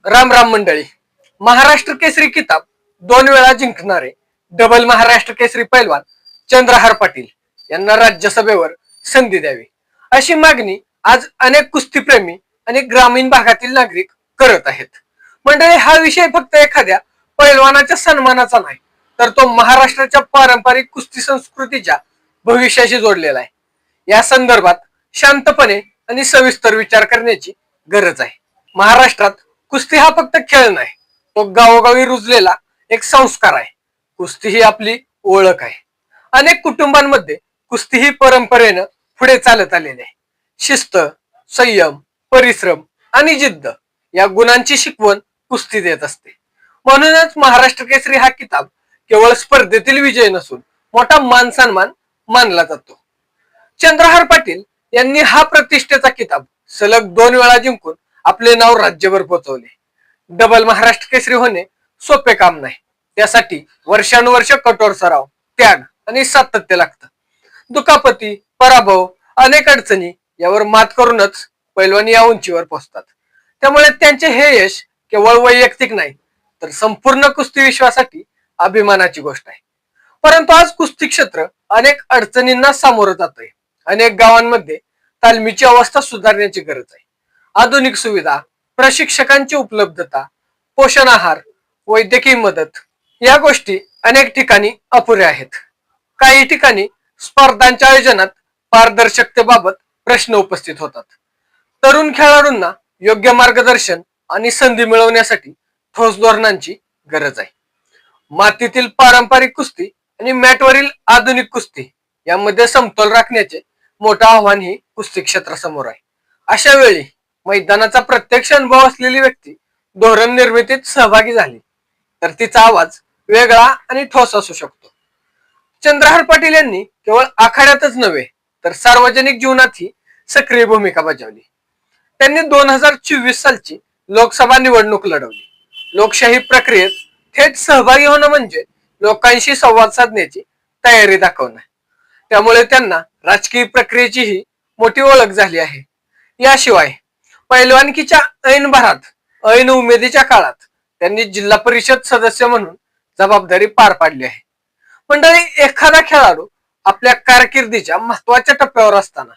राम राम मंडळी. महाराष्ट्र केसरी किताब 2 वेळा जिंकणारे डबल महाराष्ट्र केसरी पैलवान चंद्रहार पाटील यांना राज्यसभेवर संधी द्यावी अशी मागणी आज अनेक कुस्तीप्रेमी आणि ग्रामीण भागातील नागरिक करत आहेत. मंडळी, हा विषय फक्त एखाद्या पैलवानाच्या सन्मानाचा नाही, तर तो महाराष्ट्राच्या पारंपरिक कुस्ती संस्कृतीच्या भविष्याशी जोडलेला आहे. या संदर्भात शांतपणे आणि सविस्तर विचार करण्याची गरज आहे. महाराष्ट्रात कुस्ती हा फक्त खेळ नाही, तो गावोगावी रुजलेला एक संस्कार आहे. कुस्ती ही आपली ओळख आहे. अनेक कुटुंबांमध्ये कुस्ती ही परंपरेनं पुढे चालत आलेली आहे. शिस्त, संयम, परिश्रम आणि जिद्द या गुणांची शिकवण कुस्ती देत असते. म्हणूनच महाराष्ट्र केसरी हा किताब केवळ स्पर्धेतील विजय नसून मोठा मान सन्मान मानला जातो. चंद्रहार पाटील यांनी हा प्रतिष्ठेचा किताब सलग 2 वेळा जिंकून आपले नाव राज्यभर पोहोचवले. डबल महाराष्ट्र केसरी होणे सोपे काम नाही. त्यासाठी वर्षानुवर्ष कठोर सराव, त्याग आणि सातत्य लागतं. दुखापती, पराभव, अनेक अडचणी यावर मात करूनच पैलवान या उंचीवर पोहोचतात. त्यामुळे त्यांचे हे यश केवळ वैयक्तिक नाही, तर संपूर्ण कुस्ती विश्वासाठी अभिमानाची गोष्ट आहे. परंतु आज कुस्ती क्षेत्र अनेक अडचणींना सामोरं जात आहे. अनेक गावांमध्ये तालमीची अवस्था सुधारण्याची गरज आहे. आधुनिक सुविधा, प्रशिक्षकांची उपलब्धता, पोषण आहार, वैद्यकीय मदत या गोष्टी अनेक ठिकाणी अपुऱ्या आहेत. काही ठिकाणी स्पर्धांच्या आयोजनात पारदर्शकतेबाबत प्रश्न उपस्थित होतात. तरुण खेळाडूंना योग्य मार्गदर्शन आणि संधी मिळवण्यासाठी ठोस धोरणांची गरज आहे. मातीतील पारंपरिक कुस्ती आणि मॅटवरील आधुनिक कुस्ती यामध्ये समतोल राखण्याचे मोठे आव्हान ही कुस्ती क्षेत्रासमोर आहे. अशा वेळी मैदानाचा प्रत्यक्ष अनुभव असलेली व्यक्ती धोरण निर्मितीत सहभागी झाली तर तिचा आवाज वेगळा आणि ठोस असू शकतो. चंद्रहार पाटील यांनी केवळ आखाड्यातच नव्हे तर सार्वजनिक जीवनातही सक्रिय भूमिका बजावली. त्यांनी 2024 सालची लोकसभा निवडणूक लढवली. लोकशाही प्रक्रियेत थेट सहभागी होणं म्हणजे लोकांशी संवाद साधण्याची तयारी दाखवणं. त्यामुळे त्यांना राजकीय प्रक्रियेचीही मोठी ओळख झाली आहे. याशिवाय पैलवानकीच्या ऐन भरात, ऐन उमेदीच्या काळात त्यांनी जिल्हा परिषद सदस्य म्हणून जबाबदारी पार पाडली आहे. मंडळी, एखादा खेळाडू आपल्या कारकिर्दीच्या महत्वाच्या टप्प्यावर असताना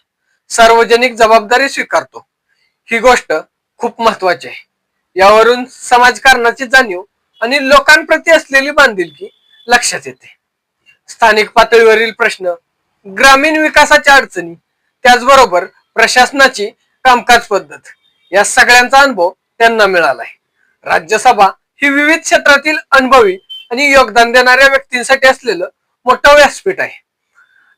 सार्वजनिक जबाबदारी स्वीकारतो, ही गोष्ट खूप महत्वाची आहे. यावरून समाजकारणाची जाणीव आणि लोकांप्रती असलेली बांधिलकी लक्षात येते. स्थानिक पातळीवरील प्रश्न, ग्रामीण विकासाच्या अडचणी, त्याचबरोबर प्रशासनाची कामकाज पद्धत या सगळ्यांचा अनुभव त्यांना मिळालाय. राज्यसभा ही विविध क्षेत्रातील अनुभवी आणि योगदान देणाऱ्या व्यक्तींसाठी असलेलं मोठं व्यासपीठ आहे.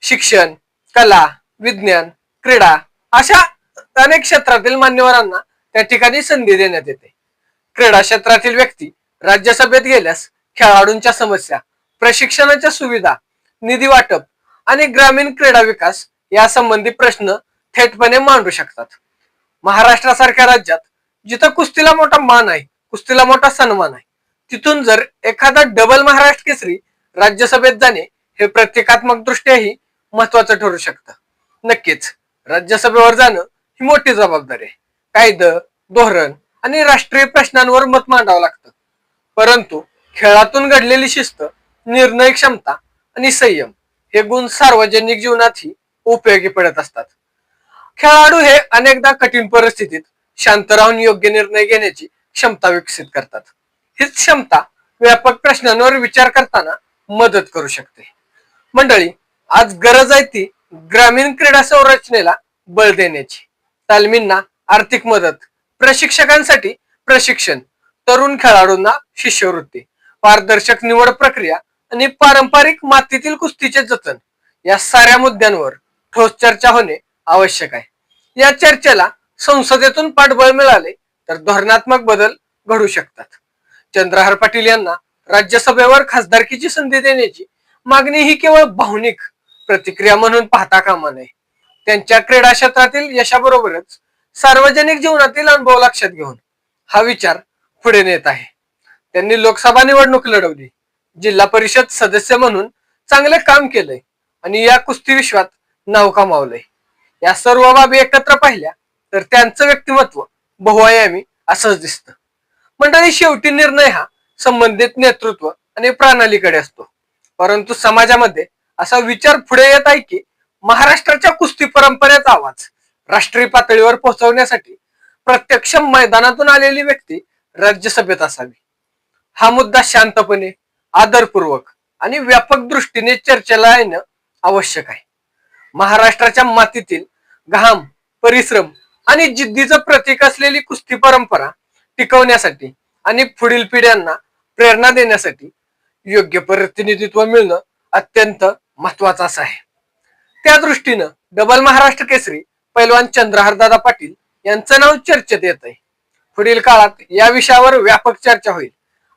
शिक्षण, कला, विज्ञान, क्रीडा अशा अनेक क्षेत्रातील मान्यवरांना त्या ठिकाणी संधी देण्यात येते. क्रीडा क्षेत्रातील व्यक्ती राज्यसभेत गेल्यास खेळाडूंच्या समस्या, प्रशिक्षणाच्या सुविधा, निधी वाटप आणि ग्रामीण क्रीडा विकास यासंबंधी प्रश्न थेटपणे मांडू शकतात. महाराष्ट्रासारख्या राज्यात जिथं कुस्तीला मोठा मान आहे, कुस्तीला मोठा सन्मान आहे, तिथून जर एखादा डबल महाराष्ट्र केसरी राज्यसभेत जाणे हे प्रतिकात्मक दृष्ट्याही महत्वाचं ठरू शकतं. नक्कीच राज्यसभेवर जाणं ही मोठी जबाबदारी आहे. कायदा, धोरण आणि राष्ट्रीय प्रश्नांवर मत मांडावं लागतं. परंतु खेळातून घडलेली शिस्त, निर्णय क्षमता आणि संयम हे गुण सार्वजनिक जीवनातही उपयोगी पडत असतात. खेळाडू हे अनेकदा कठीण परिस्थितीत शांत राहून योग्य निर्णय घेण्याची क्षमता विकसित करतात. हीच क्षमता व्यापक प्रश्नांवर विचार करताना मदत करू शकते. मंडळी, आज गरज आहे ती ग्रामीण क्रीडा संरचनेला बळ देण्याची. तालमींना आर्थिक मदत, प्रशिक्षकांसाठी प्रशिक्षण, तरुण खेळाडूंना शिष्यवृत्ती, पारदर्शक निवड प्रक्रिया आणि पारंपरिक मातीतील कुस्तीचे जतन या साऱ्या मुद्द्यांवर ठोस चर्चा होणे आवश्यक आहे. या चर्चेला संसदेतून पाठबळ मिळाले तर धोरणात्मक बदल घडू शकतात. चंद्रहार पाटील यांना राज्यसभेवर खासदारकीची संधी देण्याची मागणी ही केवळ भावनिक प्रतिक्रिया म्हणून पाहता कामा नये. त्यांच्या क्रीडा क्षेत्रातील यशाबरोबरच सार्वजनिक जीवनातील अनुभव लक्षात घेऊन हा विचार पुढे नेत आहे. त्यांनी लोकसभा निवडणूक लढवली, जिल्हा परिषद सदस्य म्हणून चांगले काम केलंय आणि या कुस्ती विश्वात नाव कमावलंय. या सर्व बाबी एकत्र पाहिल्या तर त्यांचं व्यक्तिमत्व बहुआयामी असंच दिसतं. मंडळी, शेवटी निर्णय हा संबंधित नेतृत्व आणि प्रणालीकडे असतो. परंतु समाजामध्ये असा विचार पुढे येत आहे की महाराष्ट्राच्या कुस्ती परंपरेचा आवाज राष्ट्रीय पातळीवर पोहोचवण्यासाठी प्रत्यक्ष मैदानातून आलेली व्यक्ती राज्यसभेत असावी. हा मुद्दा शांतपणे, आदरपूर्वक आणि व्यापक दृष्टीने चर्चेला येणं आवश्यक आहे. महाराष्ट्राच्या मातीतील घाम, परिश्रम आणि जिद्दीचं प्रतीक असलेली कुस्ती परंपरा टिकवण्यासाठी आणि पुढील पिढ्यांना प्रेरणा देण्यासाठी योग्य प्रतिनिधित्व मिळणं अत्यंत महत्वाचं असं आहे. त्या दृष्टीनं डबल महाराष्ट्र केसरी पैलवान चंद्रहारदादा पाटील यांचं नाव चर्चेत येत आहे. पुढील काळात या विषयावर व्यापक चर्चा होईल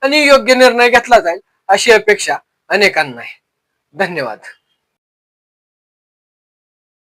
आणि योग्य निर्णय घेतला जाईल अशी अपेक्षा अनेकांना आहे. धन्यवाद.